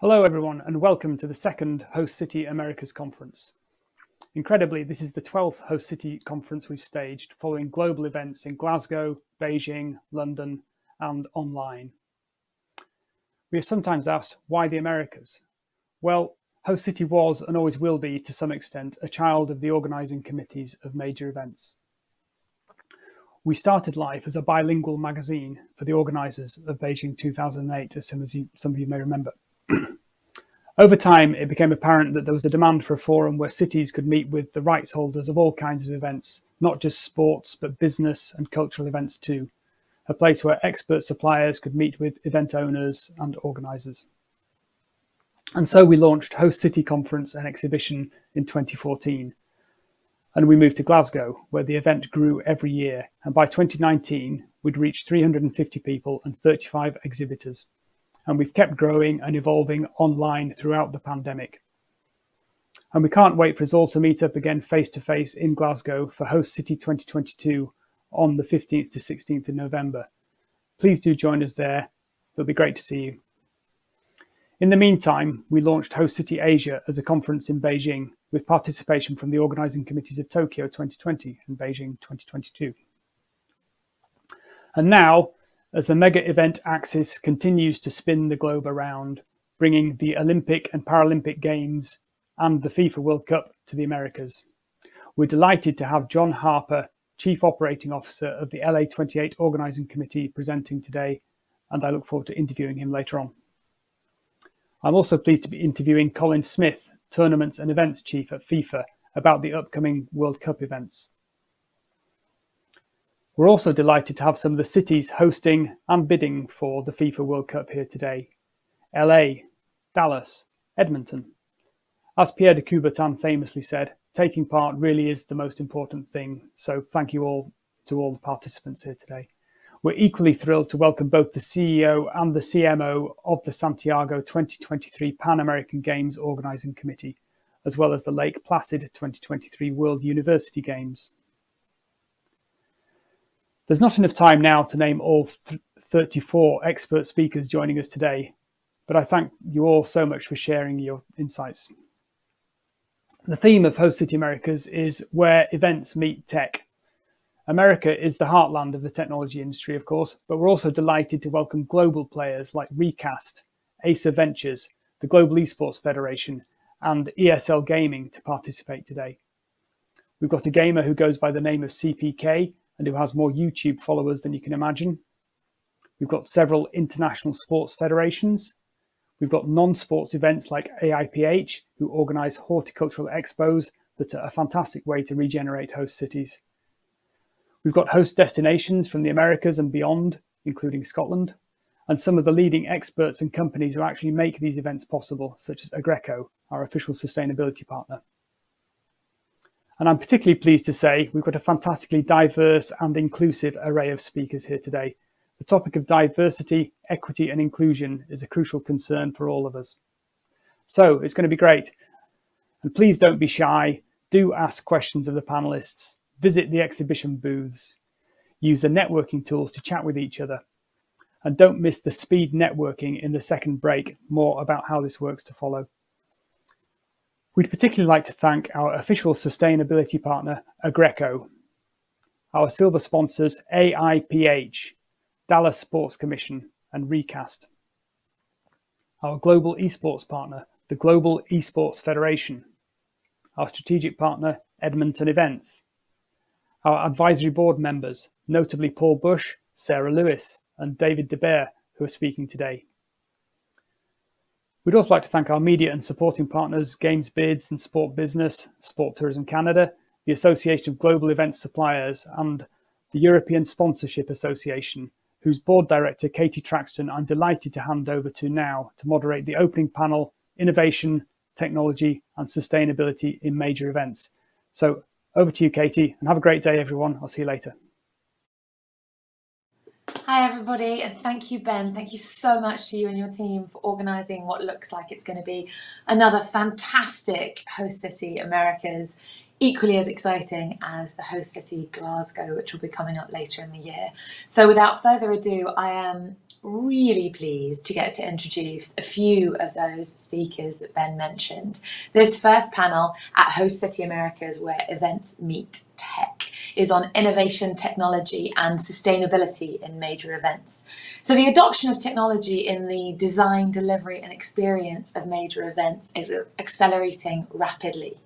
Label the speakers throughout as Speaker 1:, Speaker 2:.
Speaker 1: Hello everyone and welcome to the second Host City Americas conference. Incredibly, this is the 12th Host City conference we've staged following global events in Glasgow, Beijing, London and online. We are sometimes asked, why the Americas? Well, Host City was and always will be to some extent a child of the organising committees of major events. We started life as a bilingual magazine for the organisers of Beijing 2008, as some of you may remember. Over time, it became apparent that there was a demand for a forum where cities could meet with the rights holders of all kinds of events, not just sports, but business and cultural events too. A place where expert suppliers could meet with event owners and organisers. And so we launched Host City Conference and Exhibition in 2014. And we moved to Glasgow, where the event grew every year. And by 2019, we'd reached 350 people and 35 exhibitors. And we've kept growing and evolving online throughout the pandemic. And we can't wait for us all to meet up again face-to-face in Glasgow for Host City 2022 on the 15th to 16th of November. Please do join us there. It'll be great to see you. In the meantime, we launched Host City Asia as a conference in Beijing with participation from the organising committees of Tokyo 2020 and Beijing 2022. And now, as the mega event axis continues to spin the globe around, bringing the Olympic and Paralympic Games and the FIFA World Cup to the Americas, we're delighted to have John Harper, Chief Operating Officer of the LA28 Organising Committee, presenting today, and I look forward to interviewing him later on. I'm also pleased to be interviewing Colin Smith, Tournaments and Events Chief at FIFA, about the upcoming World Cup events. We're also delighted to have some of the cities hosting and bidding for the FIFA World Cup here today. LA, Dallas, Edmonton. As Pierre de Coubertin famously said, taking part really is the most important thing. So thank you all to all the participants here today. We're equally thrilled to welcome both the CEO and the CMO of the Santiago 2023 Pan American Games Organising Committee, as well as the Lake Placid 2023 World University Games. There's not enough time now to name all 34 expert speakers joining us today, but I thank you all so much for sharing your insights. The theme of Host City Americas is where events meet tech. America is the heartland of the technology industry, of course, but we're also delighted to welcome global players like Recast, Acer Ventures, the Global Esports Federation, and ESL Gaming to participate today. We've got a gamer who goes by the name of CPK and who has more YouTube followers than you can imagine. We've got several international sports federations. We've got non-sports events like AIPH, who organise horticultural expos that are a fantastic way to regenerate host cities. We've got host destinations from the Americas and beyond, including Scotland, and some of the leading experts and companies who actually make these events possible, such as Agreco, our official sustainability partner. And I'm particularly pleased to say we've got a fantastically diverse and inclusive array of speakers here today. The topic of diversity, equity and inclusion is a crucial concern for all of us. So it's going to be great. And please don't be shy. Do ask questions of the panelists. Visit the exhibition booths. Use the networking tools to chat with each other. And don't miss the speed networking in the second break. More about how this works to follow. We'd particularly like to thank our official sustainability partner, Agreco, our silver sponsors, AIPH, Dallas Sports Commission, and Recast, our global esports partner, the Global Esports Federation, our strategic partner, Edmonton Events, our advisory board members, notably Paul Bush, Sarah Lewis, and David DeBear, who are speaking today. We'd also like to thank our media and supporting partners, Games Bids and Sport Business, Sport Tourism Canada, the Association of Global Event Suppliers, and the European Sponsorship Association, whose board director, Katie Traxton, I'm delighted to hand over to now to moderate the opening panel, Innovation, Technology and Sustainability in Major Events. So over to you, Katie, and have a great day, everyone. I'll see you later.
Speaker 2: Hi everybody, and thank you, Ben. Thank you so much to you and your team for organising what looks like it's going to be another fantastic Host City Americas equally as exciting as the host city, Glasgow, which will be coming up later in the year. So without further ado, I am really pleased to get to introduce a few of those speakers that Ben mentioned. This first panel at Host City Americas, where events meet tech, is on innovation, technology and sustainability in major events. So the adoption of technology in the design, delivery and experience of major events is accelerating rapidly.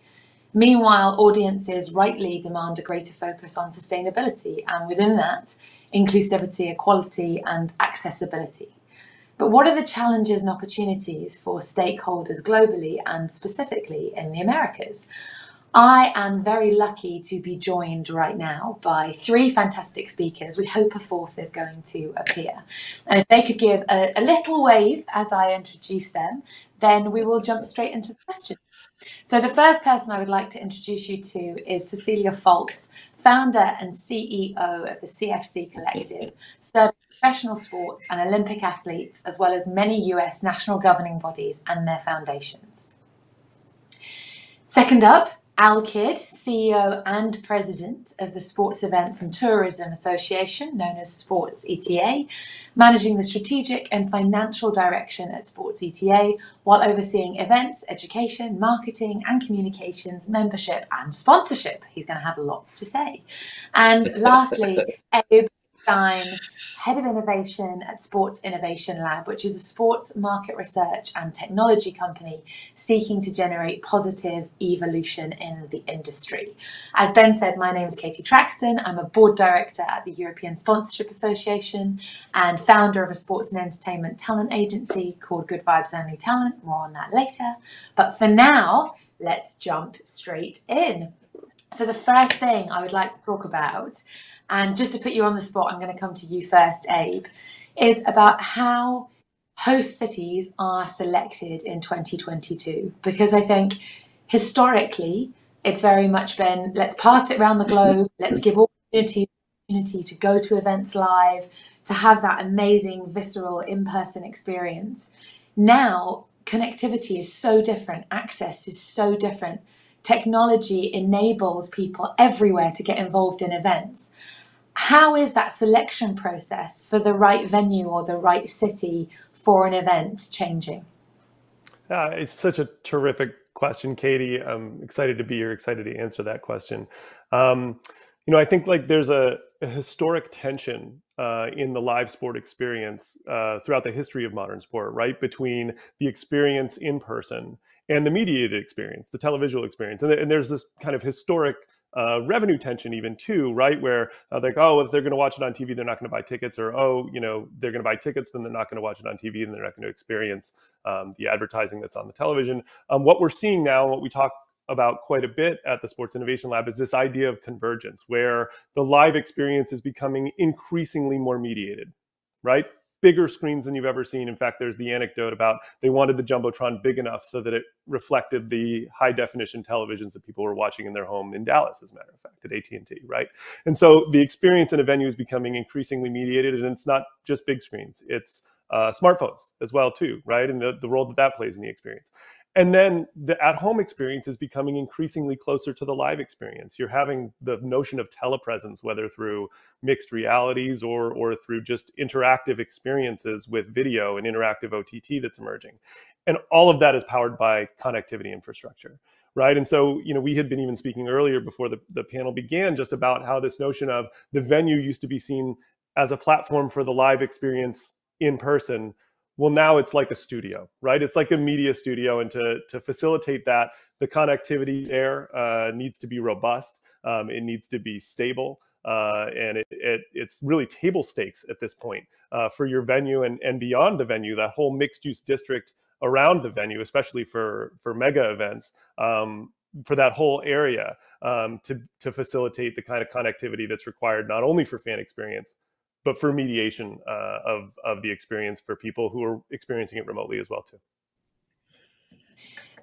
Speaker 2: Meanwhile, audiences rightly demand a greater focus on sustainability and within that, inclusivity, equality and accessibility. But what are the challenges and opportunities for stakeholders globally and specifically in the Americas? I am very lucky to be joined right now by three fantastic speakers. We hope a fourth is going to appear. And if they could give a little wave as I introduce them, then we will jump straight into the questions. So the first person I would like to introduce you to is Cecilia Folz, founder and CEO of the CFC Collective, serving professional sports and Olympic athletes, as well as many US national governing bodies and their foundations. Second up, Al Kidd, CEO and President of the Sports Events and Tourism Association, known as Sports ETA, managing the strategic and financial direction at Sports ETA, while overseeing events, education, marketing and communications, membership and sponsorship. He's going to have lots to say. And lastly, Stein, Head of Innovation at Sports Innovation Lab, which is a sports market research and technology company seeking to generate positive evolution in the industry. As Ben said, my name is Katie Traxton. I'm a board director at the European Sponsorship Association and founder of a sports and entertainment talent agency called Good Vibes Only Talent. More on that later. But for now, let's jump straight in. So the first thing I would like to talk about, and just to put you on the spot, I'm going to come to you first, Abe, is about how host cities are selected in 2022. Because I think historically, it's very much been, let's pass it around the globe, let's give all communities the opportunity to go to events live, to have that amazing, visceral, in-person experience. Now, connectivity is so different, access is so different. Technology enables people everywhere to get involved in events. How is that selection process for the right venue or the right city for an event changing?
Speaker 3: It's such a terrific question, Katie. I'm excited to be here, excited to answer that question. I think like there's a historic tension in the live sport experience throughout the history of modern sport, right? Between the experience in person and the mediated experience, the televisual experience. And there's this kind of historic revenue tension even too, right? Where they're like, oh, if they're going to watch it on TV, they're not going to buy tickets, or, oh, they're going to buy tickets, then they're not going to watch it on TV and they're not going to experience the advertising that's on the television. What we're seeing now, and what we talk about quite a bit at the Sports Innovation Lab, is this idea of convergence, where the live experience is becoming increasingly more mediated, right? Bigger screens than you've ever seen. In fact, there's the anecdote about they wanted the Jumbotron big enough so that it reflected the high definition televisions that people were watching in their home in Dallas, as a matter of fact, at AT&T, right? And so the experience in a venue is becoming increasingly mediated, and it's not just big screens, it's smartphones as well too, right? And the role that plays in the experience. And then the at-home experience is becoming increasingly closer to the live experience. You're having the notion of telepresence, whether through mixed realities or through just interactive experiences with video and interactive OTT that's emerging. And all of that is powered by connectivity infrastructure, right? And so, we had been even speaking earlier before the panel began just about how this notion of the venue used to be seen as a platform for the live experience in person. Well, now it's like a studio, right? It's like a media studio. And to facilitate that, the connectivity there needs to be robust. It needs to be stable. And it's really table stakes at this point for your venue and beyond the venue, that whole mixed use district around the venue, especially for mega events, for that whole area to facilitate the kind of connectivity that's required not only for fan experience, but for mediation of the experience for people who are experiencing it remotely as well too.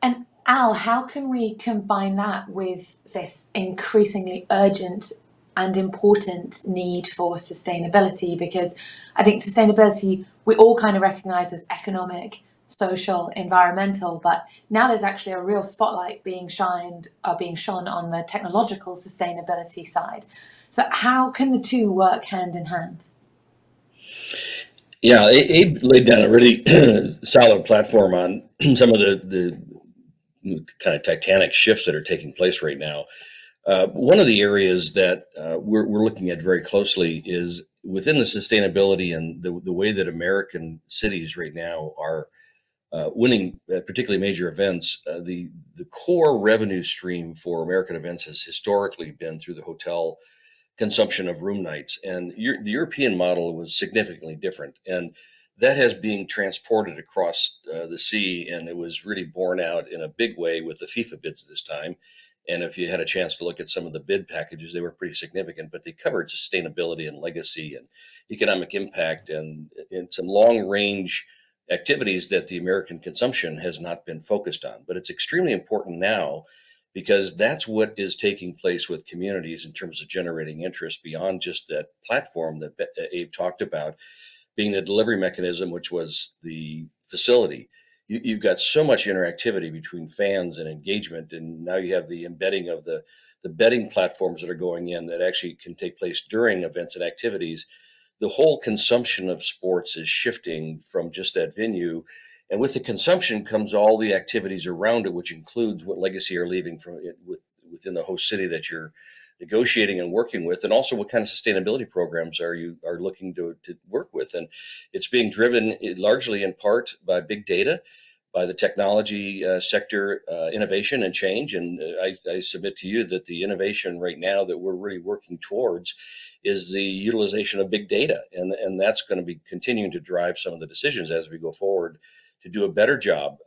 Speaker 2: And Al, how can we combine that with this increasingly urgent and important need for sustainability? Because I think sustainability, we all kind of recognize as economic, social, environmental, but now there's actually a real spotlight being shone on the technological sustainability side. So how can the two work hand in hand?
Speaker 4: Yeah, Abe laid down a really solid platform on some of the kind of titanic shifts that are taking place right now. One of the areas that we're looking at very closely is within the sustainability and the way that American cities right now are winning, particularly major events. The core revenue stream for American events has historically been through the hotel consumption of room nights, and the European model was significantly different, and that has been transported across the sea, and it was really borne out in a big way with the FIFA bids this time. And if you had a chance to look at some of the bid packages, they were pretty significant, but they covered sustainability and legacy and economic impact and some long range activities that the American consumption has not been focused on. But it's extremely important now because that's what is taking place with communities in terms of generating interest beyond just that platform that Abe talked about being the delivery mechanism, which was the facility. You've got so much interactivity between fans and engagement, and now you have the embedding of the betting platforms that are going in that actually can take place during events and activities. The whole consumption of sports is shifting from just that venue, and with the consumption comes all the activities around it, which includes what legacy you're leaving from it within the host city that you're negotiating and working with, and also what kind of sustainability programs are looking to work with. And it's being driven largely in part by big data, by the technology sector, innovation and change. And I submit to you that the innovation right now that we're really working towards is the utilization of big data. And that's going to be continuing to drive some of the decisions as we go forward to do a better job.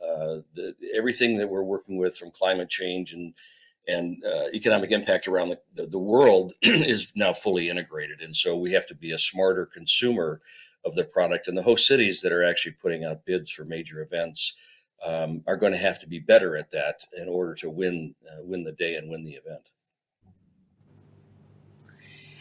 Speaker 4: Everything that we're working with, from climate change and economic impact around the world, is now fully integrated. And so we have to be a smarter consumer of the product. And the host cities that are actually putting out bids for major events are going to have to be better at that in order to win the day and win the event.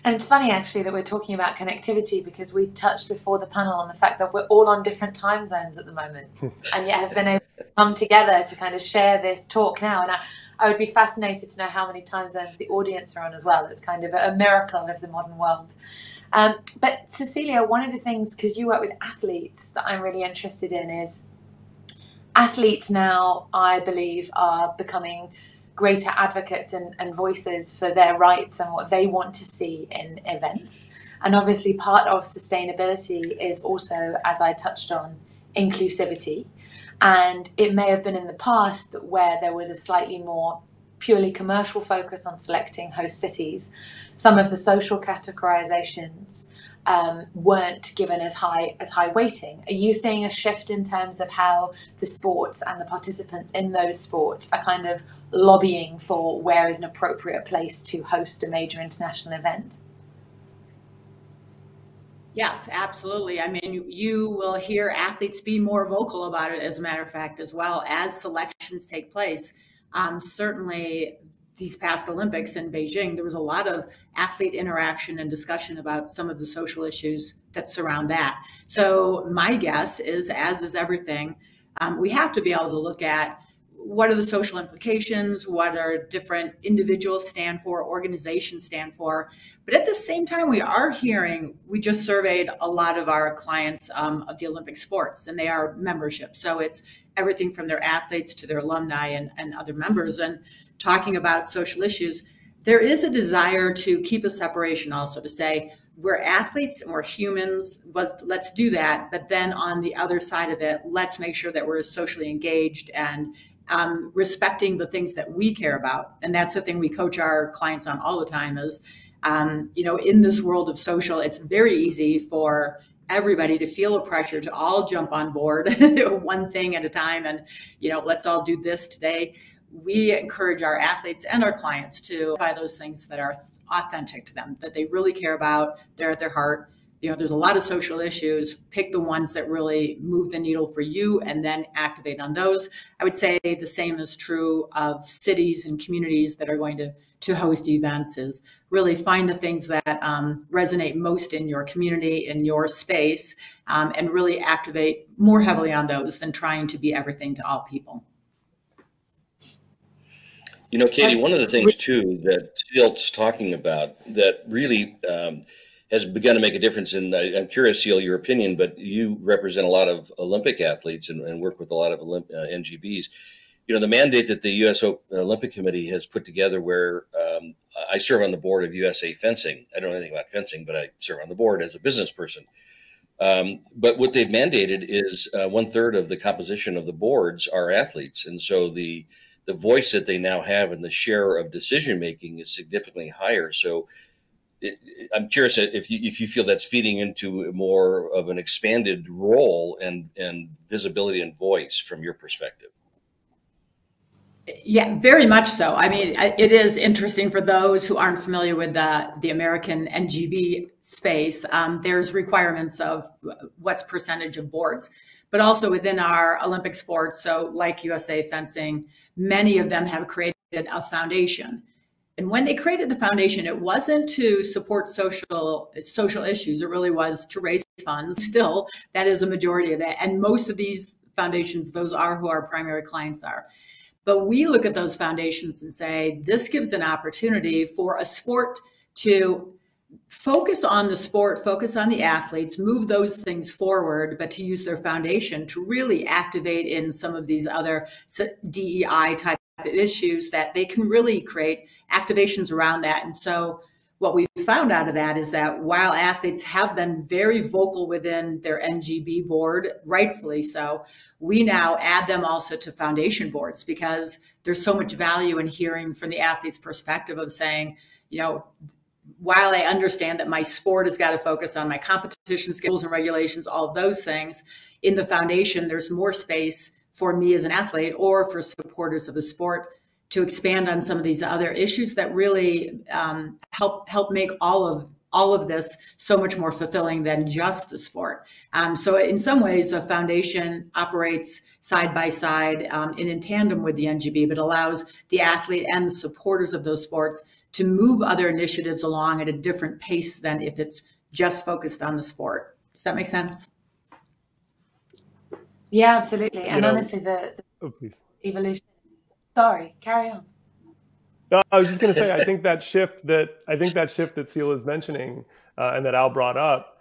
Speaker 2: And it's funny actually that we're talking about connectivity, because we touched before the panel on the fact that we're all on different time zones at the moment and yet have been able to come together to kind of share this talk now. And I would be fascinated to know how many time zones the audience are on as well. It's kind of a miracle of the modern world. But Cecilia, one of the things, because you work with athletes, that I'm really interested in is athletes now, I believe, are becoming greater advocates and voices for their rights and what they want to see in events. And obviously part of sustainability is also, as I touched on, inclusivity. And it may have been in the past where there was a slightly more purely commercial focus on selecting host cities. Some of the social categorizations weren't given as high weighting. Are you seeing a shift in terms of how the sports and the participants in those sports are kind of lobbying for where is an appropriate place to host a major international event?
Speaker 5: Yes, absolutely. I mean, you will hear athletes be more vocal about it, as a matter of fact, as well as selections take place. Certainly, these past Olympics in Beijing, there was a lot of athlete interaction and discussion about some of the social issues that surround that. So my guess is, as is everything, we have to be able to look at what are the social implications, what are different individuals stand for, organizations stand for. But at the same time, we are hearing, we just surveyed a lot of our clients of the Olympic sports, and they are membership. So it's everything from their athletes to their alumni and other members, and talking about social issues. There is a desire to keep a separation also, to say, we're athletes and we're humans, but let's do that. But then on the other side of it, let's make sure that we're socially engaged and respecting the things that we care about. And that's the thing we coach our clients on all the time is, in this world of social, it's very easy for everybody to feel a pressure to all jump on board one thing at a time. And, let's all do this today. We encourage our athletes and our clients to buy those things that are authentic to them, that they really care about, they're at their heart. There's a lot of social issues. Pick the ones that really move the needle for you and then activate on those. I would say the same is true of cities and communities that are going to to host events is really find the things that resonate most in your community, in your space, and really activate more heavily on those than trying to be everything to all people.
Speaker 4: You know, Katie, one of the things too that Seal's talking about that really has begun to make a difference, and I'm curious, Seal, your opinion, but you represent a lot of Olympic athletes and work with a lot of NGBs. You know, the mandate that the U.S. Olympic Committee has put together, where I serve on the board of USA Fencing. I don't know anything about fencing, but I serve on the board as a business person. But what they've mandated is 1/3 of the composition of the boards are athletes. And so the voice that they now have and the share of decision making is significantly higher. So I'm curious if you feel that's feeding into more of an expanded role and visibility and voice from your perspective.
Speaker 5: Yeah, very much so. I mean, it is interesting for those who aren't familiar with the American NGB space. There's requirements of what's percentage of boards, but also within our Olympic sports. So like USA Fencing, many of them have created a foundation. And when they created the foundation, it wasn't to support social issues. It really was to raise funds. Still, that is a majority of that. And most of these foundations, those are who our primary clients are. But we look at those foundations and say, this gives an opportunity for a sport to focus on the sport, focus on the athletes, move those things forward, but to use their foundation to really activate in some of these other DEI type issues that they can really create activations around that. And so what we found out of that is that while athletes have been very vocal within their NGB board, rightfully so, we now add them also to foundation boards because there's so much value in hearing from the athlete's perspective of saying, you know, while I understand that my sport has got to focus on my competition skills and regulations, all of those things, in the foundation, there's more space for me as an athlete or for supporters of the sport to expand on some of these other issues that really help make all of this so much more fulfilling than just the sport. So in some ways, a foundation operates side by side and in tandem with the NGB, but allows the athlete and the supporters of those sports to move other initiatives along at a different pace than if it's just focused on the sport. Does that make sense?
Speaker 2: Yeah, absolutely. And honestly, the evolution. Sorry, carry on.
Speaker 3: No, I was just going to say, I think that shift that Seal is mentioning and that Al brought up,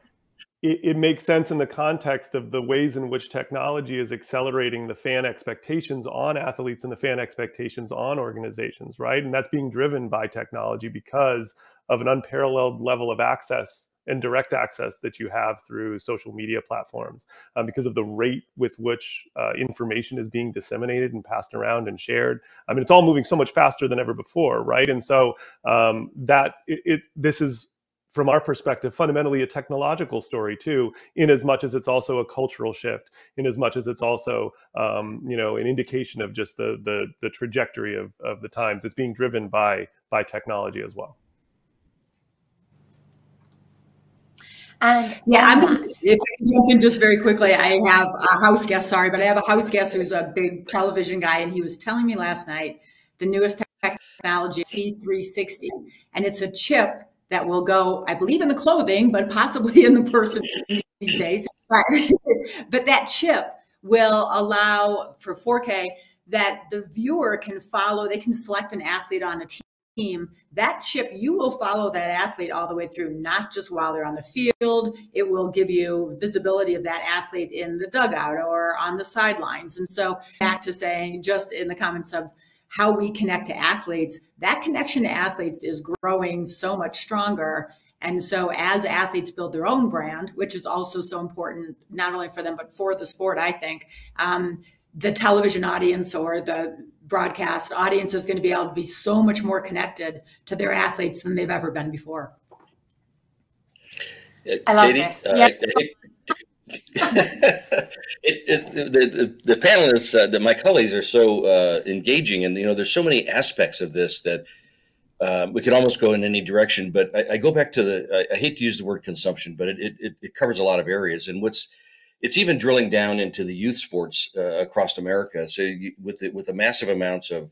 Speaker 3: it makes sense in the context of the ways in which technology is accelerating the fan expectations on athletes and the fan expectations on organizations, right? And that's being driven by technology because of an unparalleled level of access and direct access that you have through social media platforms, because of the rate with which information is being disseminated and passed around and shared. I mean, it's all moving so much faster than ever before, right? And so this is, from our perspective, fundamentally a technological story too, in as much as it's also a cultural shift, in as much as it's also an indication of just the trajectory of the times. It's being driven by technology as well.
Speaker 2: And
Speaker 5: if I can jump in just very quickly, I have a house guest, sorry, but I have a house guest who's a big television guy, and he was telling me last night the newest technology, C360, and it's a chip that will go, I believe, in the clothing, but possibly in the person these days. But that chip will allow for 4K that the viewer can follow, they can select an athlete on a team. That chip, you will follow that athlete all the way through, not just while they're on the field. It will give you visibility of that athlete in the dugout or on the sidelines. And so back to saying, just in the comments of how we connect to athletes, that connection to athletes is growing so much stronger. And so as athletes build their own brand, which is also so important, not only for them, but for the sport, I think, the television audience or the broadcast audience is going to be able to be so much more connected to their athletes than they've ever been before.
Speaker 2: I love
Speaker 4: Katie,
Speaker 2: this. Yeah.
Speaker 4: The panelists, my colleagues are so engaging, and there's so many aspects of this that we could almost go in any direction. But I go back to I hate to use the word consumption, but it covers a lot of areas. And it's even drilling down into the youth sports across America. So with the massive amounts of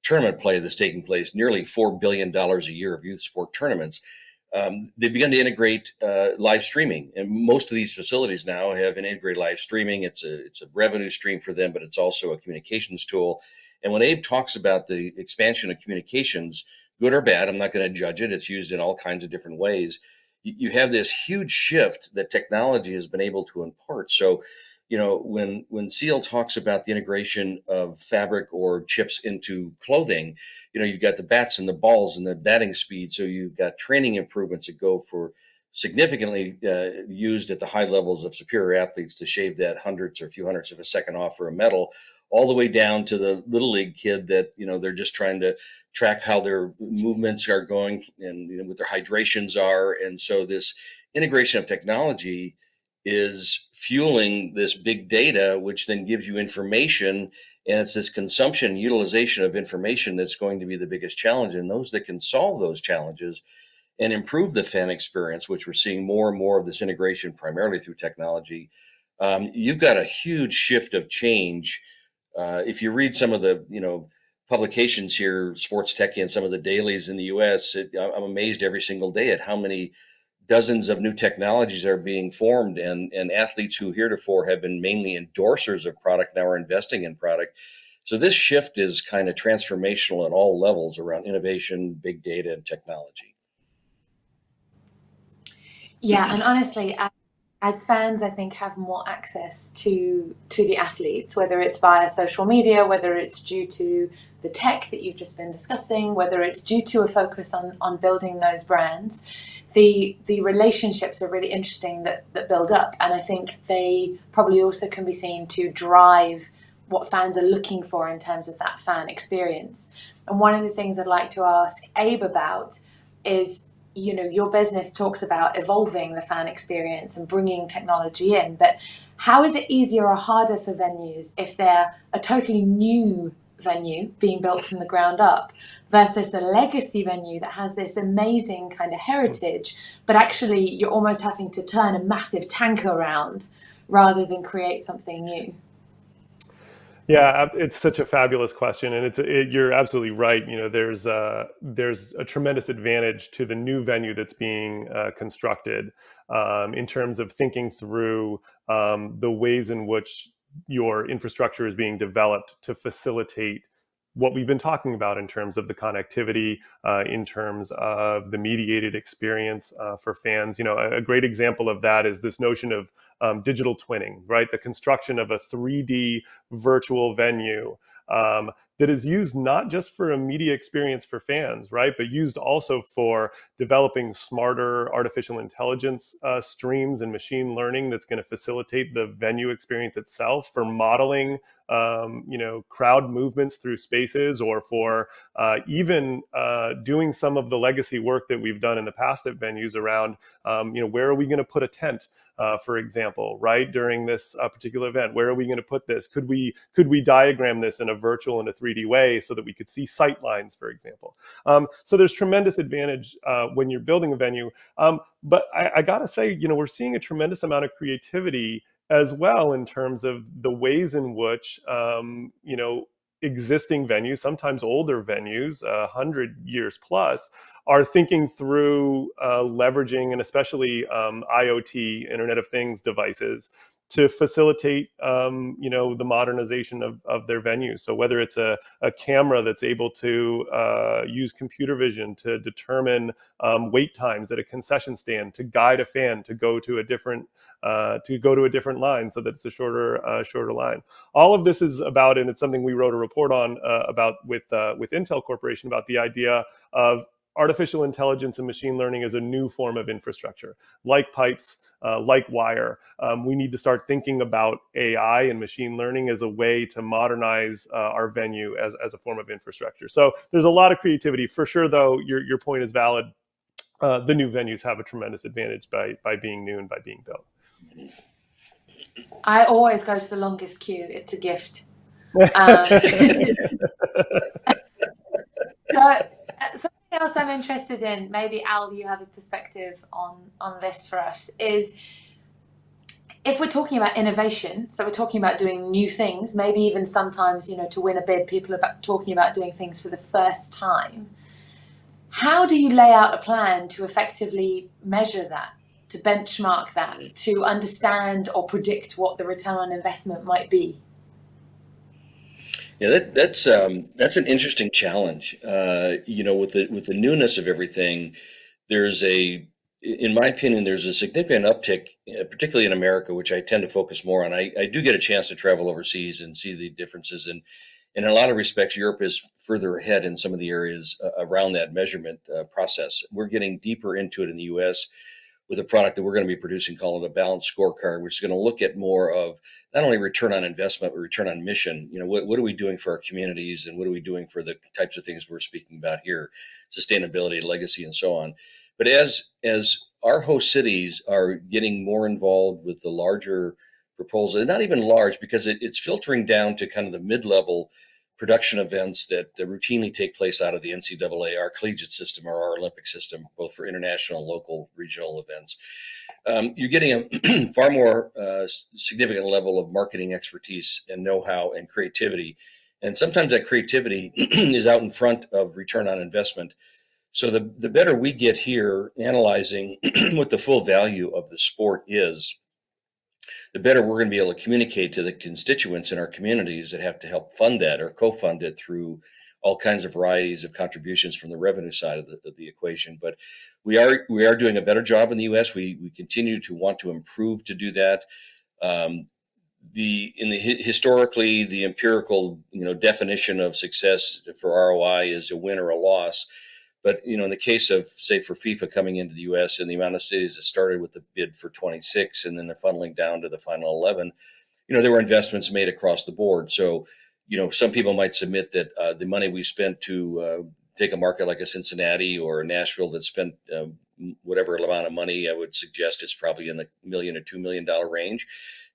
Speaker 4: tournament play that's taking place, nearly $4 billion a year of youth sport tournaments. They've begun to integrate live streaming, and most of these facilities now have an integrated live streaming. It's a revenue stream for them, but it's also a communications tool. And when Abe talks about the expansion of communications, good or bad, I'm not going to judge it. It's used in all kinds of different ways. You have this huge shift that technology has been able to impart. So, when Seal talks about the integration of fabric or chips into clothing, you've got the bats and the balls and the batting speed. So you've got training improvements that go for significantly used at the high levels of superior athletes to shave that hundredths or a few hundredths of a second off for a medal, all the way down to the little league kid that, they're just trying to track how their movements are going and what their hydrations are. And so this integration of technology is fueling this big data, which then gives you information. And it's this consumption, utilization of information that's going to be the biggest challenge. And those that can solve those challenges and improve the fan experience, which we're seeing more and more of this integration primarily through technology, you've got a huge shift of change. If you read some of the, publications here, Sports Techie and some of the dailies in the US, I'm amazed every single day at how many dozens of new technologies are being formed, and athletes who heretofore have been mainly endorsers of product now are investing in product. So this shift is kind of transformational at all levels around innovation, big data, and technology.
Speaker 2: Yeah, and honestly, as fans, I think, have more access to the athletes, whether it's via social media, whether it's due to the tech that you've just been discussing, whether it's due to a focus on building those brands, the relationships are really interesting that build up. And I think they probably also can be seen to drive what fans are looking for in terms of that fan experience. And one of the things I'd like to ask Abe about is, your business talks about evolving the fan experience and bringing technology in, but how is it easier or harder for venues if they're a totally new venue being built from the ground up versus a legacy venue that has this amazing kind of heritage, but actually you're almost having to turn a massive tank around rather than create something new?
Speaker 3: Yeah, it's such a fabulous question, and you're absolutely right. There's a tremendous advantage to the new venue that's being constructed in terms of thinking through the ways in which your infrastructure is being developed to facilitate what we've been talking about in terms of the connectivity, in terms of the mediated experience for fans. A great example of that is this notion of digital twinning, right? The construction of a 3D virtual venue that is used not just for a media experience for fans, right? But used also for developing smarter artificial intelligence streams and machine learning that's going to facilitate the venue experience itself, for modeling crowd movements through spaces, or for even doing some of the legacy work that we've done in the past at venues around, where are we going to put a tent, for example, right, during this particular event? Where are we going to put this? Could we diagram this in a virtual and a 3D way so that we could see sight lines, for example? So there's tremendous advantage when you're building a venue. But I got to say, we're seeing a tremendous amount of creativity as well in terms of the ways in which, existing venues, sometimes older venues, 100 years plus, are thinking through leveraging, and especially IoT, Internet of Things devices, to facilitate, the modernization of their venues. So whether it's a camera that's able to use computer vision to determine wait times at a concession stand, to guide a fan to go to a different line so that it's a shorter line. All of this is about, and it's something we wrote a report on about with Intel Corporation, about the idea of artificial intelligence and machine learning as a new form of infrastructure, like pipes, like wire. We need to start thinking about AI and machine learning as a way to modernize our venue as a form of infrastructure. So there's a lot of creativity. For sure, though, your point is valid. The new venues have a tremendous advantage by being new and by being built.
Speaker 2: I always go to the longest queue. It's a gift. Something else I'm interested in, maybe Al, you have a perspective on this for us, is if we're talking about innovation, so we're talking about doing new things, maybe even sometimes, to win a bid, people are talking about doing things for the first time. How do you lay out a plan to effectively measure that, to benchmark that, to understand or predict what the return on investment might be?
Speaker 4: Yeah, that's an interesting challenge. With the newness of everything, in my opinion, there's a significant uptick, particularly in America, which I tend to focus more on. I do get a chance to travel overseas and see the differences, and in a lot of respects, Europe is further ahead in some of the areas around that measurement process. We're getting deeper into it in the U.S. with a product that we're going to be producing called a balanced scorecard, which is going to look at more of not only return on investment, but return on mission. What are we doing for our communities, and what are we doing for the types of things we're speaking about here, sustainability, legacy, and so on. But as our host cities are getting more involved with the larger proposal, and not even large, because it's filtering down to kind of the mid-level production events that routinely take place out of the NCAA, our collegiate system, or our Olympic system, both for international, local, regional events. You're getting a far more significant level of marketing expertise and know-how and creativity. And sometimes that creativity is out in front of return on investment. So the better we get here analyzing what the full value of the sport is, the better we're going to be able to communicate to the constituents in our communities that have to help fund that or co-fund it through all kinds of varieties of contributions from the revenue side of the equation. But we are doing a better job in the U.S. We continue to want to improve to do that. Historically, the empirical definition of success for ROI is a win or a loss. But in the case of, say, for FIFA coming into the U.S. and the amount of cities that started with the bid for 26 and then they're funneling down to the final 11, there were investments made across the board. So, some people might submit that the money we spent to take a market like a Cincinnati or a Nashville that spent whatever amount of money, I would suggest it's probably in the $1 million to $2 million range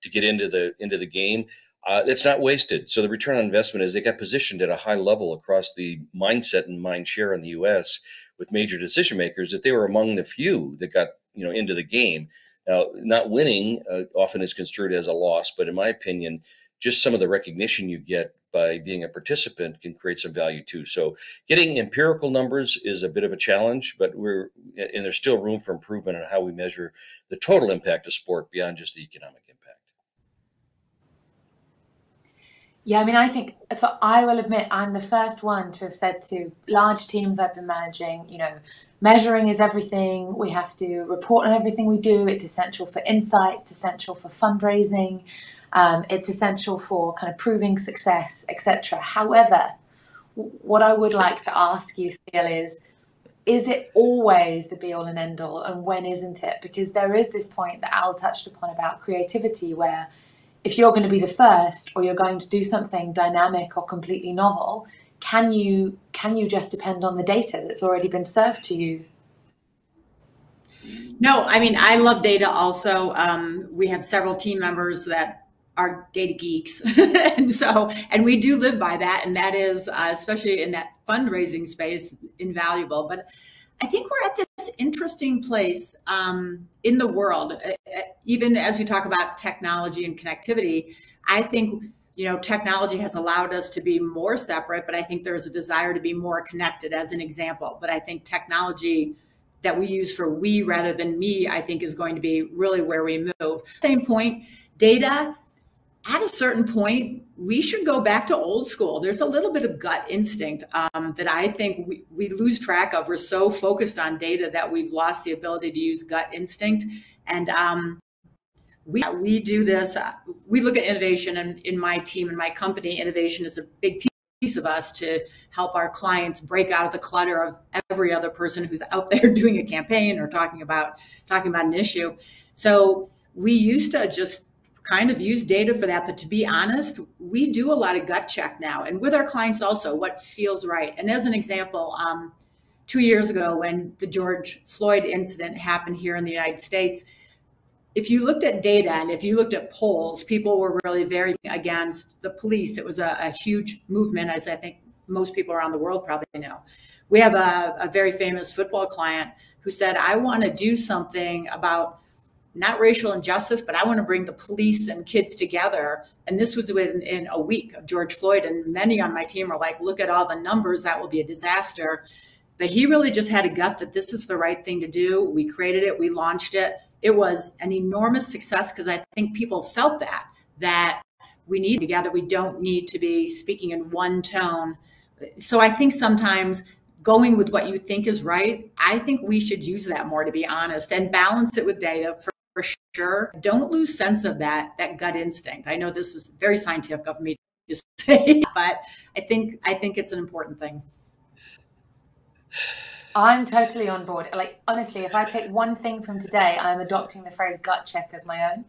Speaker 4: to get into the game. It's not wasted. So the return on investment is they got positioned at a high level across the mindset and mind share in the U.S. with major decision makers that they were among the few that got into the game. Now, not winning often is construed as a loss, but in my opinion, just some of the recognition you get by being a participant can create some value too. So getting empirical numbers is a bit of a challenge, but there's still room for improvement in how we measure the total impact of sport beyond just the economic impact.
Speaker 2: Yeah, I think, so I will admit, I'm the first one to have said to large teams I've been managing, measuring is everything. We have to report on everything we do. It's essential for insight. It's essential for fundraising. It's essential for kind of proving success, etc. However, what I would like to ask you still is it always the be all and end all, and when isn't it? Because there is this point that Al touched upon about creativity, where if you're going to be the first, or you're going to do something dynamic or completely novel, can you just depend on the data that's already been served to you?
Speaker 5: No, I love data also. We have several team members that are data geeks. and we do live by that. And that is, especially in that fundraising space, invaluable. But I think we're at this interesting place in the world, even as we talk about technology and connectivity. I think, technology has allowed us to be more separate, but I think there's a desire to be more connected, as an example. But I think technology that we use for we rather than me, I think is going to be really where we move. Same point, data. At a certain point, we should go back to old school. There's a little bit of gut instinct that I think we lose track of. We're so focused on data that we've lost the ability to use gut instinct. And we do this. We look at innovation, and in my team and my company, innovation is a big piece of us to help our clients break out of the clutter of every other person who's out there doing a campaign or talking about an issue. So we used to just kind of use data for that. But to be honest, we do a lot of gut check now, and with our clients also, what feels right. And as an example, 2 years ago when the George Floyd incident happened here in the United States, if you looked at data and if you looked at polls, people were really very against the police. It was a huge movement, as I think most people around the world probably know. We have a very famous football client who said, I want to do something about not racial injustice, but I want to bring the police and kids together. And this was within a week of George Floyd. And many on my team are like, look at all the numbers, that will be a disaster. But he really just had a gut that this is the right thing to do. We created it, we launched it. It was an enormous success because I think people felt that we need together. We don't need to be speaking in one tone. So I think sometimes going with what you think is right, I think we should use that more, to be honest, and balance it with data for sure. Don't lose sense of that gut instinct. I know this is very scientific of me to say, but I think it's an important thing.
Speaker 2: I'm totally on board. Like, honestly, if I take one thing from today, I'm adopting the phrase gut check as my own.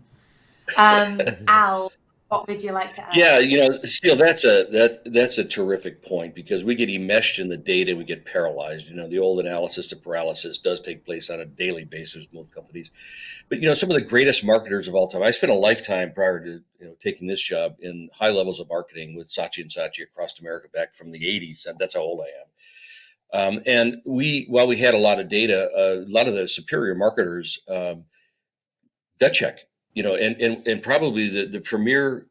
Speaker 2: Al, what would you like to add?
Speaker 4: Yeah, Steele, that's a terrific point, because we get enmeshed in the data, we get paralyzed. The old analysis to paralysis does take place on a daily basis with most companies. But some of the greatest marketers of all time, I spent a lifetime prior to taking this job in high levels of marketing with Saatchi & Saatchi across America back from the 80s. And that's how old I am. And while we had a lot of data, a lot of the superior marketers gut check, and probably the premier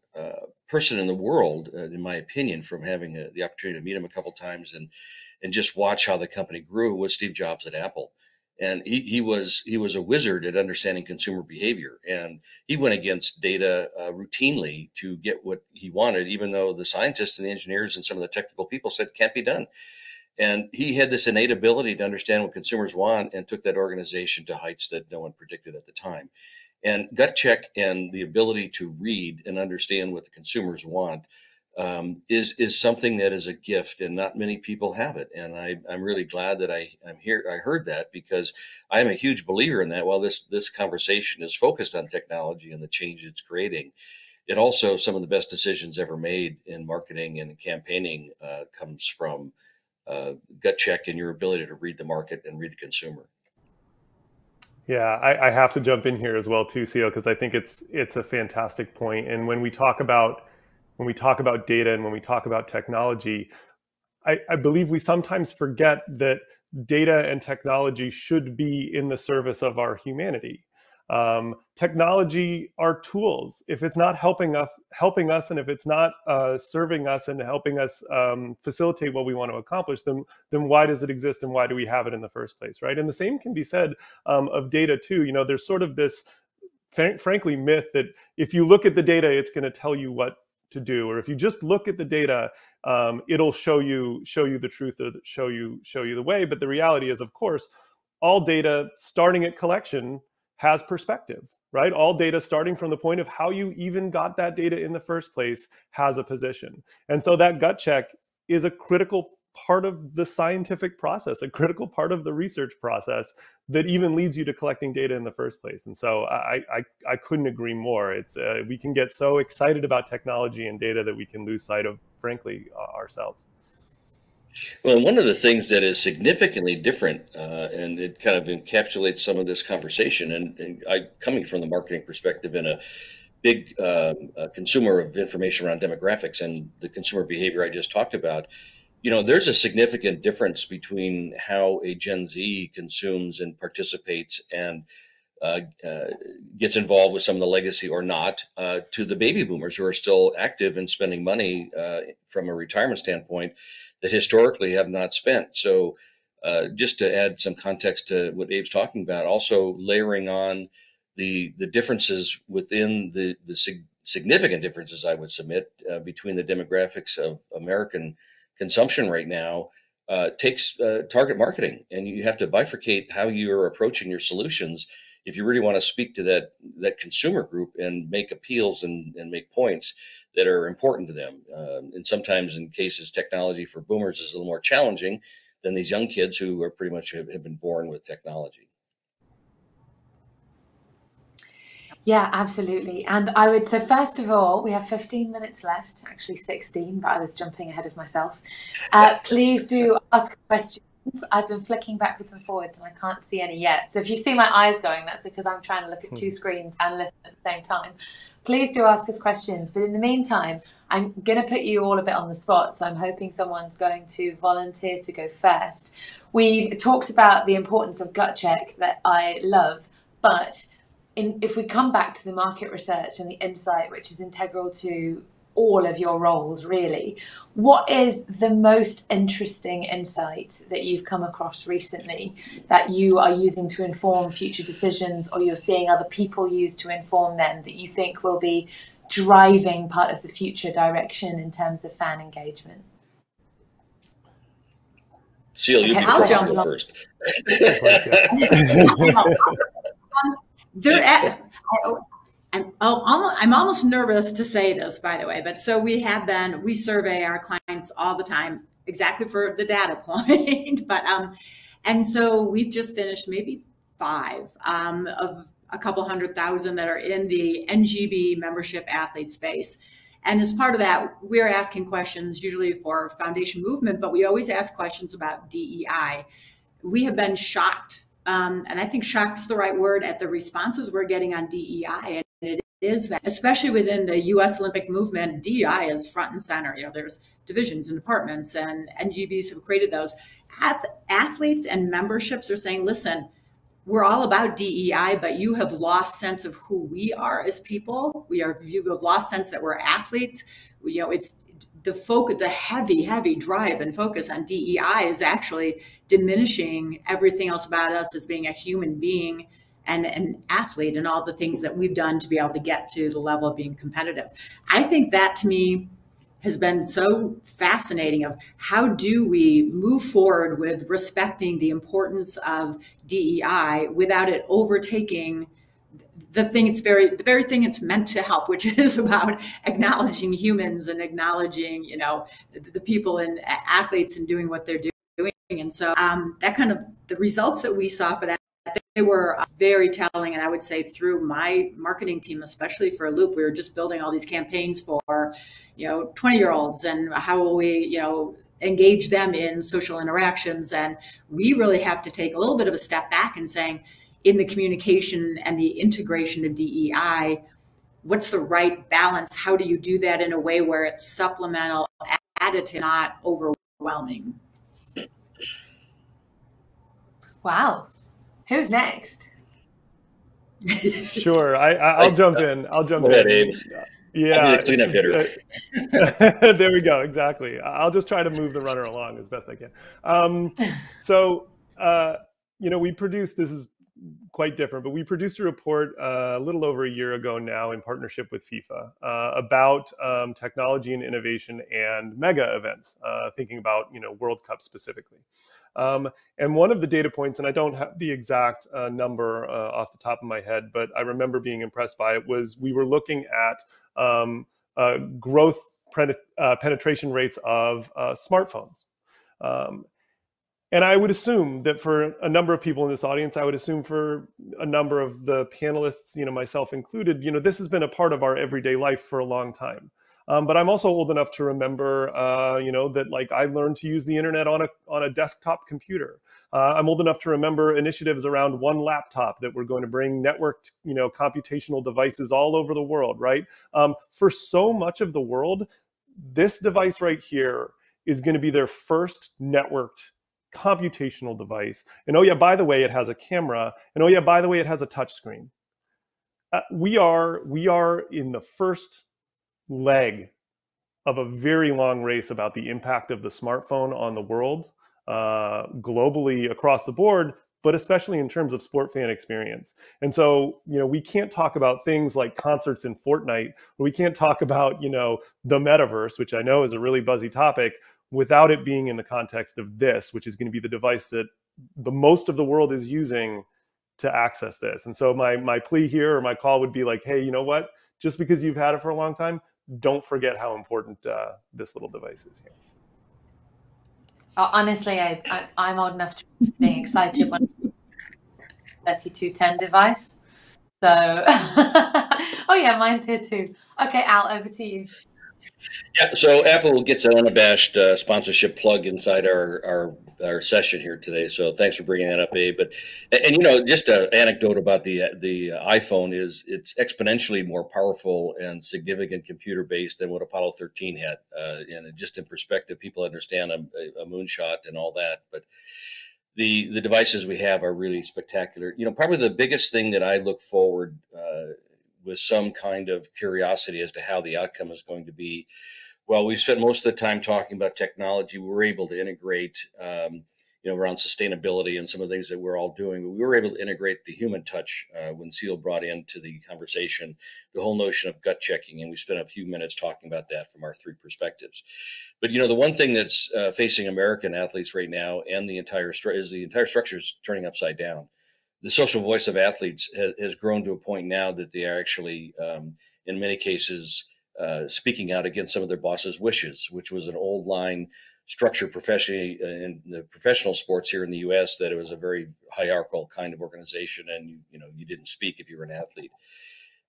Speaker 4: person in the world, in my opinion, from having the opportunity to meet him a couple of times and just watch how the company grew, was Steve Jobs at Apple. And he was a wizard at understanding consumer behavior, and he went against data routinely to get what he wanted, even though the scientists and the engineers and some of the technical people said can't be done. And he had this innate ability to understand what consumers want and took that organization to heights that no one predicted at the time. And gut check and the ability to read and understand what the consumers want is something that is a gift, and not many people have it. And I'm really glad that I'm here. I heard that, because I am a huge believer in that. While this conversation is focused on technology and the change it's creating, it also, some of the best decisions ever made in marketing and campaigning comes from gut check and your ability to read the market and read the consumer.
Speaker 3: Yeah, I have to jump in here as well too, Cecile, because I think it's a fantastic point. And when we talk about data and when we talk about technology, I believe we sometimes forget that data and technology should be in the service of our humanity. Technology are tools. If it's not helping us, and if it's not serving us and helping us facilitate what we want to accomplish, then why does it exist, and why do we have it in the first place, right? And the same can be said of data too. There's sort of this, frankly, myth that if you look at the data, it's going to tell you what to do, or if you just look at the data, it'll show you the truth, or show you the way. But the reality is, of course, all data starting at collection has perspective, right? All data starting from the point of how you even got that data in the first place has a position. And so that gut check is a critical part of the scientific process, a critical part of the research process that even leads you to collecting data in the first place. And so I couldn't agree more. It's we can get so excited about technology and data that we can lose sight of, frankly, ourselves.
Speaker 4: Well, one of the things that is significantly different, and it kind of encapsulates some of this conversation, and I, coming from the marketing perspective and a big consumer of information around demographics and the consumer behavior I just talked about, there's a significant difference between how a Gen Z consumes and participates and gets involved with some of the legacy or not, to the baby boomers who are still active and spending money from a retirement standpoint that historically have not spent. So just to add some context to what Abe's talking about, also layering on the differences within the significant differences, I would submit, between the demographics of American consumption right now, takes target marketing, and you have to bifurcate how you're approaching your solutions if you really want to speak to that consumer group and make appeals and make points that are important to them. And sometimes in cases, technology for boomers is a little more challenging than these young kids who are pretty much have been born with technology.
Speaker 2: Yeah, absolutely. And I would, so first of all, we have 15 minutes left, actually 16, but I was jumping ahead of myself. Please do ask questions. I've been flicking backwards and forwards and I can't see any yet. So if you see my eyes going, that's because I'm trying to look at two screens and listen at the same time. Please do ask us questions. But in the meantime, I'm going to put you all a bit on the spot. So I'm hoping someone's going to volunteer to go first. We've talked about the importance of gut check that I love, but if we come back to the market research and the insight, which is integral to all of your roles, really, what is the most interesting insight that you've come across recently that you are using to inform future decisions, or you're seeing other people use to inform them, that you think will be driving part of the future direction in terms of fan engagement?
Speaker 4: Celia, you
Speaker 5: I'll
Speaker 4: can
Speaker 5: jump
Speaker 4: first.
Speaker 5: I'm almost nervous to say this, by the way, but so we survey our clients all the time, exactly for the data point. But and so we've just finished maybe 5 of a couple 100,000 that are in the NGB membership athlete space. And as part of that, we're asking questions usually for foundation movement, but we always ask questions about DEI. We have been shocked, and I think shocked is the right word, at the responses we're getting on DEI. And it is that, especially within the U.S. Olympic movement, DEI is front and center. You know, there's divisions and departments, and NGBs have created those. Athletes and memberships are saying, listen, we're all about DEI, but you have lost sense of who we are as people. You have lost sense that we're athletes. You know, it's the heavy drive and focus on DEI is actually diminishing everything else about us as being a human being and an athlete, and all the things that we've done to be able to get to the level of being competitive. I think that, to me, has been so fascinating, of how do we move forward with respecting the importance of DEI without it overtaking the very thing it's meant to help, which is about acknowledging humans and acknowledging, you know, the people and athletes and doing what they're doing. And so that kind of, the results that we saw for that, they were very telling. And I would say through my marketing team, especially for Loop, we were just building all these campaigns for, you know, 20-year-olds, and how will we, you know, engage them in social interactions. And we really have to take a little bit of a step back and saying, in the communication and the integration of DEI, what's the right balance? How do you do that in a way where it's supplemental, additive, not overwhelming?
Speaker 2: Wow. Who's next?
Speaker 3: Sure, I'll jump in.
Speaker 4: Go ahead, Abe.
Speaker 3: Yeah,
Speaker 4: cleanup hitter.
Speaker 3: There we go. Exactly. I'll just try to move the runner along as best I can. You know, we produced, this is quite different, but we produced a report a little over a year ago now in partnership with FIFA about technology and innovation and mega events, thinking about, you know, World Cup specifically. And one of the data points, and I don't have the exact number off the top of my head, but I remember being impressed by it, was we were looking at growth penetration rates of smartphones. And I would assume that for a number of people in this audience, I would assume for a number of the panelists, you know, myself included, you know, this has been a part of our everyday life for a long time. But I'm also old enough to remember, you know, that like I learned to use the internet on a desktop computer. I'm old enough to remember initiatives around one laptop that were going to bring networked, you know, computational devices all over the world, right? For so much of the world, this device right here is going to be their first networked computational device. And oh yeah, by the way, it has a camera. And oh yeah, by the way, it has a touch screen. We are in the first leg of a very long race about the impact of the smartphone on the world, globally across the board, but especially in terms of sport fan experience. And so, you know, we can't talk about things like concerts in Fortnite, or we can't talk about, you know, the metaverse, which I know is a really buzzy topic, without it being in the context of this, which is going to be the device that the most of the world is using to access this. And so my plea here, or my call, would be like, hey, you know what? Just because you've had it for a long time, don't forget how important this little device is here.
Speaker 2: Oh, honestly, I'm old enough to be being excited when 3210 device. So, oh yeah, mine's here too. Okay, Al, over to you.
Speaker 4: Yeah, so Apple gets an unabashed sponsorship plug inside our session here today. So thanks for bringing that up, Abe. And you know, just an anecdote about the iPhone is it's exponentially more powerful and significant computer based than what Apollo 13 had. And just in perspective, people understand a moonshot and all that. But the devices we have are really spectacular. Probably the biggest thing that I look forward with some kind of curiosity as to how the outcome is going to be. Well, we spent most of the time talking about technology. We were able to integrate, around sustainability and some of the things that we're all doing. But we were able to integrate the human touch when Seal brought into the conversation the whole notion of gut checking, and we spent a few minutes talking about that from our three perspectives. But the one thing that's facing American athletes right now, and the entire structure is turning upside down. The social voice of athletes has grown to a point now that they are actually, in many cases, speaking out against some of their bosses' wishes, which was an old line structure professionally in the professional sports here in the U.S. that it was a very hierarchical kind of organization, and you didn't speak if you were an athlete.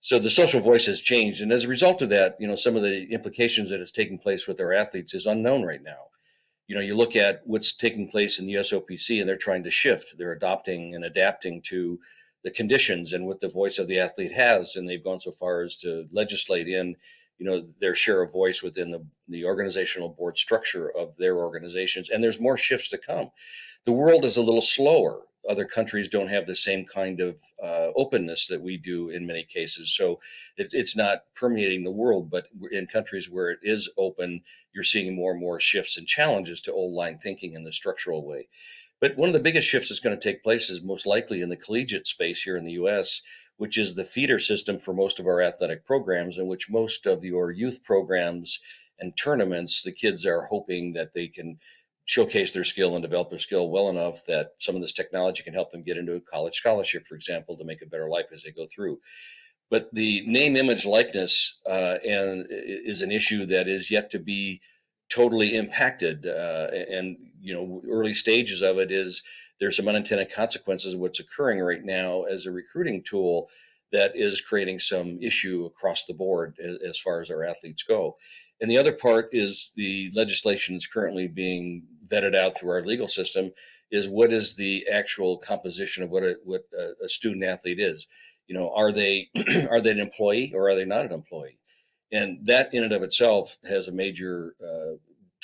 Speaker 4: So the social voice has changed, and as a result of that, some of the implications that is taking place with our athletes is unknown right now. You look at what's taking place in the USOPC, and they're trying to shift. They're adopting and adapting to the conditions and what the voice of the athlete has, and they've gone so far as to legislate in their share of voice within the organizational board structure of their organizations. And there's more shifts to come. The world is a little slower. Other countries don't have the same kind of openness that we do in many cases. So it's not permeating the world, but in countries where it is open, you're seeing more and more shifts and challenges to old line thinking in the structural way. But one of the biggest shifts that's going to take place is most likely in the collegiate space here in the US, which is the feeder system for most of our athletic programs, in which most of your youth programs and tournaments, the kids are hoping that they can showcase their skill and develop their skill well enough that some of this technology can help them get into a college scholarship, for example, to make a better life as they go through. But the name, image, likeness and is an issue that is yet to be totally impacted. And early stages of it is there's some unintended consequences of what's occurring right now as a recruiting tool that is creating some issue across the board as far as our athletes go. And the other part is the legislation is currently being vetted out through our legal system is what is the actual composition of what a student athlete is. Are they an employee or are they not an employee? And that in and of itself has a major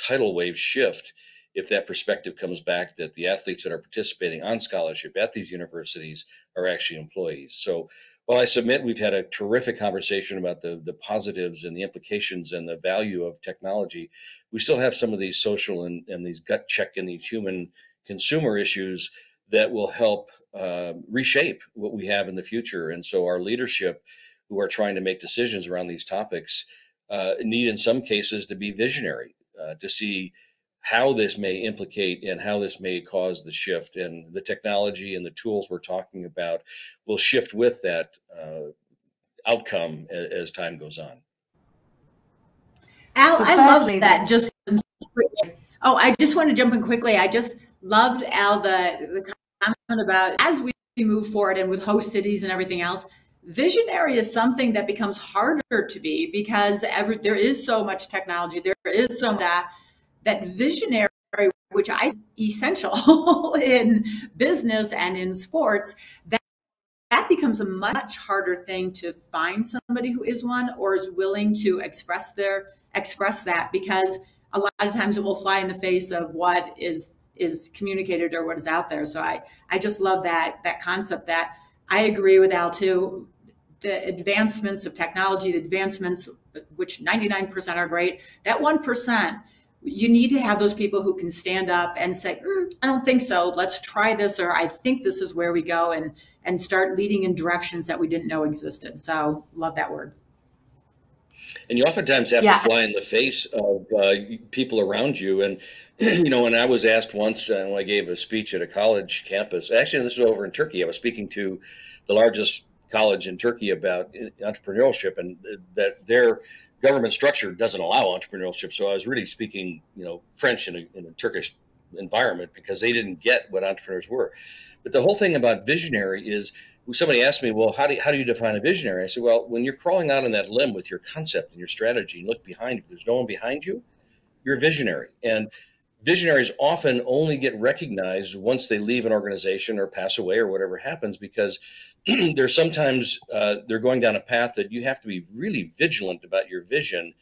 Speaker 4: tidal wave shift if that perspective comes back that the athletes that are participating on scholarship at these universities are actually employees. So while I submit we've had a terrific conversation about the positives and the implications and the value of technology, we still have some of these social and these gut check and these human consumer issues that will help reshape what we have in the future. And so our leadership who are trying to make decisions around these topics need in some cases to be visionary, to see how this may implicate and how this may cause the shift, and the technology and the tools we're talking about will shift with that outcome as time goes on.
Speaker 5: Al,
Speaker 2: So
Speaker 5: I love
Speaker 2: firstly,
Speaker 5: that. I just want to jump in quickly. I just loved, Al, the comment about as we move forward and with host cities and everything else, visionary is something that becomes harder to be because there is so much technology. There is so much that visionary, which I think is essential in business and in sports, that becomes a much harder thing to find somebody who is one or is willing to express that, because a lot of times it will fly in the face of what is communicated or what is out there. So I just love that concept. That I agree with Al too. The advancements of technology, the advancements, which 99% are great, that 1%, you need to have those people who can stand up and say, I don't think so. Let's try this, or I think this is where we go, and start leading in directions that we didn't know existed. So love that word.
Speaker 4: And you oftentimes have to fly in the face of people around you. And, when I was asked once when I gave a speech at a college campus, actually, this was over in Turkey. I was speaking to the largest college in Turkey about entrepreneurship, and that their government structure doesn't allow entrepreneurship. So I was really speaking, French in a Turkish environment because they didn't get what entrepreneurs were. But the whole thing about visionary is, somebody asked me, well, how do you define a visionary? I said, well, when you're crawling out on that limb with your concept and your strategy and look behind you, there's no one behind you, you're a visionary. And visionaries often only get recognized once they leave an organization or pass away or whatever happens, because they're sometimes they're going down a path that you have to be really vigilant about your vision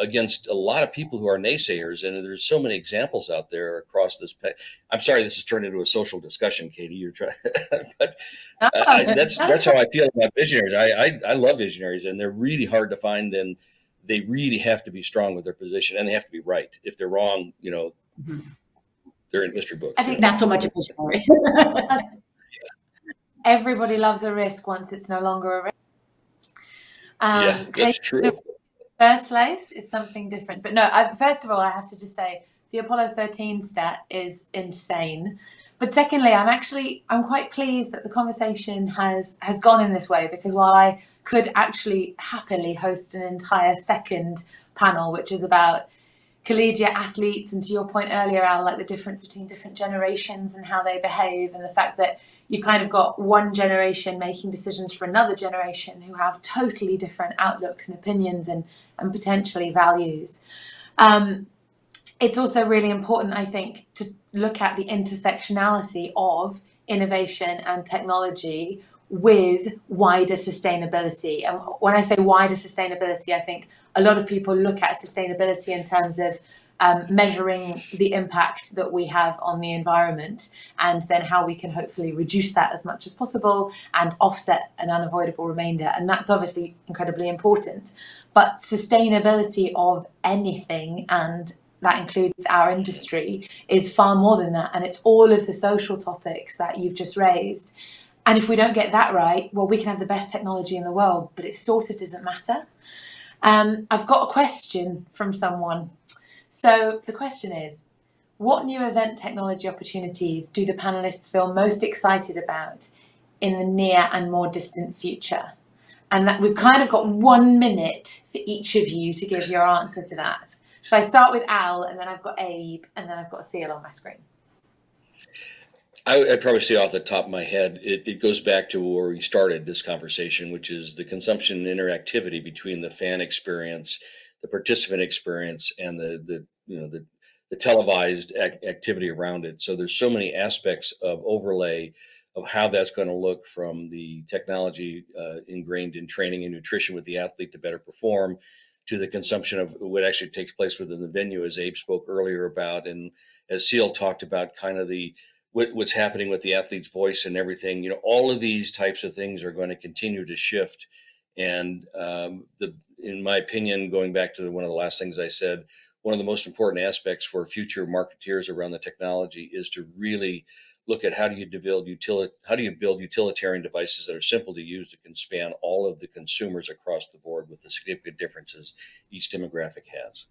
Speaker 4: against a lot of people who are naysayers. And there's so many examples out there across this. I'm sorry, this has turned into a social discussion, Katie. You're trying, but that's how I feel about visionaries. I love visionaries, and they're really hard to find, and they really have to be strong with their position, and they have to be right. If they're wrong, they're in history books.
Speaker 5: I think not so much a visionary.
Speaker 2: Everybody loves a risk once it's no longer a risk.
Speaker 4: Yeah, that's true.
Speaker 2: First place is something different. But no, first of all, I have to just say the Apollo 13 stat is insane. But secondly, I'm quite pleased that the conversation has gone in this way, because while I could actually happily host an entire second panel, which is about collegiate athletes, and to your point earlier, Al, like the difference between different generations and how they behave, and the fact that you've kind of got one generation making decisions for another generation who have totally different outlooks and opinions and potentially values. It's also really important, I think, to look at the intersectionality of innovation and technology with wider sustainability. And when I say wider sustainability, I think a lot of people look at sustainability in terms of measuring the impact that we have on the environment, and then how we can hopefully reduce that as much as possible and offset an unavoidable remainder. And that's obviously incredibly important. But sustainability of anything, and that includes our industry, is far more than that. And it's all of the social topics that you've just raised. And if we don't get that right, well, we can have the best technology in the world, but it sort of doesn't matter. I've got a question from someone. So the question is, what new event technology opportunities do the panelists feel most excited about in the near and more distant future? And that we've kind of got 1 minute for each of you to give your answer to that. Shall I start with Al, and then I've got Abe, and then I've got Cecilia on my screen?
Speaker 4: I'd probably say off the top of my head, it goes back to where we started this conversation, which is the consumption and interactivity between the fan experience, the participant experience, and the televised activity around it. So there's so many aspects of overlay of how that's going to look, from the technology ingrained in training and nutrition with the athlete to better perform, to the consumption of what actually takes place within the venue, as Abe spoke earlier about, and as Seal talked about, kind of what's happening with the athlete's voice and everything. All of these types of things are going to continue to shift. And in my opinion, going back to one of the last things I said, one of the most important aspects for future marketeers around the technology is to really look at how do you build utilitarian devices that are simple to use, that can span all of the consumers across the board with the significant differences each demographic has.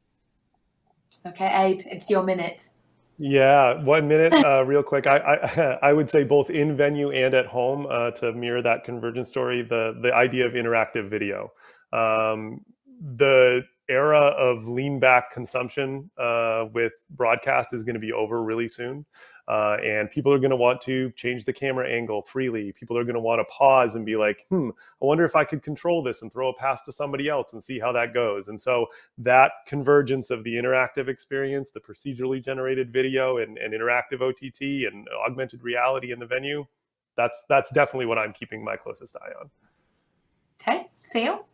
Speaker 2: Okay, Abe, it's your minute.
Speaker 3: Yeah, 1 minute, real quick. I would say both in venue and at home, to mirror that convergence story, the idea of interactive video. The era of lean back consumption with broadcast is going to be over really soon. And people are going to want to change the camera angle freely. People are going to want to pause and be like, I wonder if I could control this and throw a pass to somebody else and see how that goes. And so that convergence of the interactive experience, the procedurally generated video and interactive OTT and augmented reality in the venue, that's definitely what I'm keeping my closest eye on.
Speaker 2: Okay, Seal?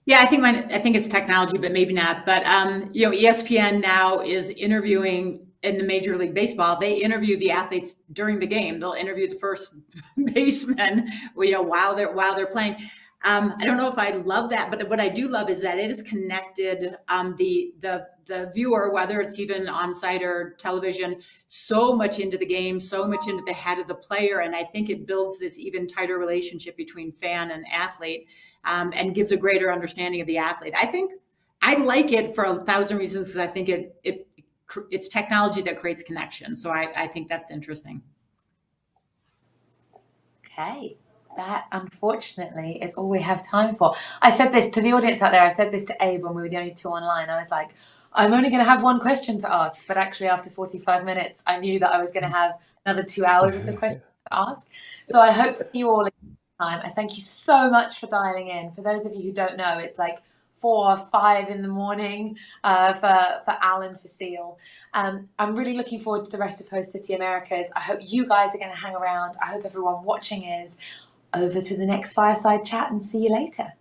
Speaker 5: Yeah, I think it's technology, but maybe not. But ESPN now is interviewing in the Major League Baseball. They interview the athletes during the game. They'll interview the first baseman, while they're playing. I don't know if I love that, but what I do love is that it has connected the viewer, whether it's even on site or television, so much into the game, so much into the head of the player. And I think it builds this even tighter relationship between fan and athlete, and gives a greater understanding of the athlete. I think I like it for 1,000 reasons, because I think it's technology that creates connection. So I think that's interesting.
Speaker 2: Okay. That, unfortunately, is all we have time for. I said this to the audience out there. I said this to Abe when we were the only two online. I was like, I'm only going to have one question to ask. But actually, after 45 minutes, I knew that I was going to have another 2 hours of the questions to ask. So I hope to see you all next time. I thank you so much for dialing in. For those of you who don't know, it's like 4 or 5 in the morning for Alan, for Seal. I'm really looking forward to the rest of Host City Americas. I hope you guys are going to hang around. I hope everyone watching is. Over to the next fireside chat, and see you later.